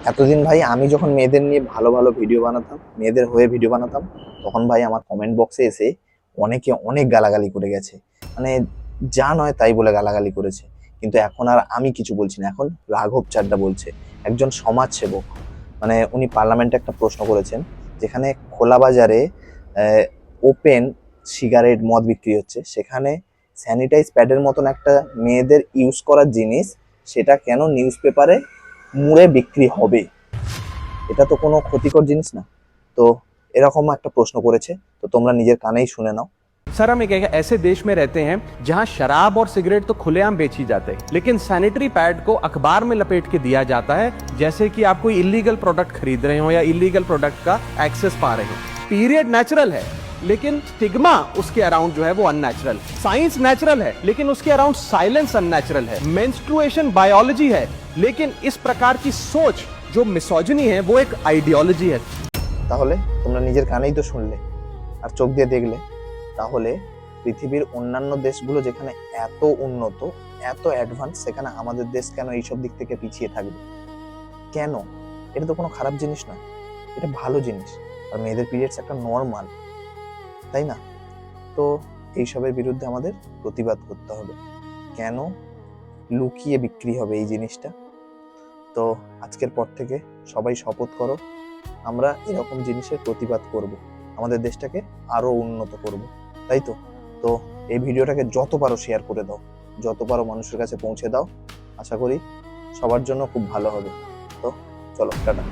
এতদিন ভাই আমি যখন মেয়েদের নিয়ে ভালো ভালো ভিডিও বানাতাম, মেয়েদের হয়ে ভিডিও বানাতাম, তখন ভাই আমার কমেন্ট বক্সে এসে অনেকে অনেক গালাগালি করে গেছে। মানে যা নয় তাই বলে গালাগালি করেছে। কিন্তু এখন আর আমি কিছু বলছি না, এখন রাঘব চাড্ডা বলছে, একজন সমাজসেবক। মানে উনি পার্লামেন্টে একটা প্রশ্ন করেছেন, যেখানে খোলা বাজারে ওপেন সিগারেট মদ বিক্রি হচ্ছে, সেখানে স্যানিটাইজ প্যাডের মতন একটা মেয়েদের ইউজ করার জিনিস, সেটা কেন নিউজ পেপারে মুড়ে বিক্রি হবে? এটা তো কোনো ক্ষতিকর জিনিস না। তো এরকম একটা প্রশ্ন করেছে, তো তোমরা নিজের কানেই শুনে নাও। सर, हम एक ऐसे देश में रहते हैं जहां शराब और सिगरेट तो खुलेआम बेची जाते हैं, लेकिन सैनिटरी पैड को अखबार में लपेट के दिया जाता है जैसे कि आप कोई इलीगल प्रोडक्ट खरीद रहे हो या इलीगल प्रोडक्ट का एक्सेस पा रहे हो। पीरियड नेचुरल है, लेकिन स्टिग्मा उसके अराउंड जो है वो अननेचुरल। साइंस नेचुरल है, लेकिन उसके अराउंड साइलेंस अननेचुरल है। मेंस्ट्रुएशन बायोलॉजी है, लेकिन इस प्रकार की सोच जो मिसोजिनी है वो एक आइडियोलॉजी है। তাহলে তোমরা নিজের কানেই তো শুনলে আর চোখ দিয়ে দেখলে। তাহলে পৃথিবীর অন্যান্য দেশগুলো যেখানে এত উন্নত, এত অ্যাডভান্স, সেখানে আমাদের দেশ কেন এইসব দিক থেকে পিছিয়ে থাকবে? কেন? এটা তো কোনো খারাপ জিনিস না, এটা ভালো জিনিস। আর মেয়েদের পিরিয়ডস একটা নর্মাল, তাই না? তো এইসবের বিরুদ্ধে আমাদের প্রতিবাদ করতে হবে। কেন লুকিয়ে বিক্রি হবে এই জিনিসটা? তো আজকের পর থেকে সবাই শপথ করো, আমরা এরকম জিনিসের প্রতিবাদ করব, আমাদের দেশটাকে আরো উন্নত করব, তাই তো? তো এই ভিডিওটাকে যত পারো শেয়ার করে দাও, যত পারো মানুষের কাছে পৌঁছে দাও। আশা করি সবার জন্য খুব ভালো হবে। তো চলো, টাটা।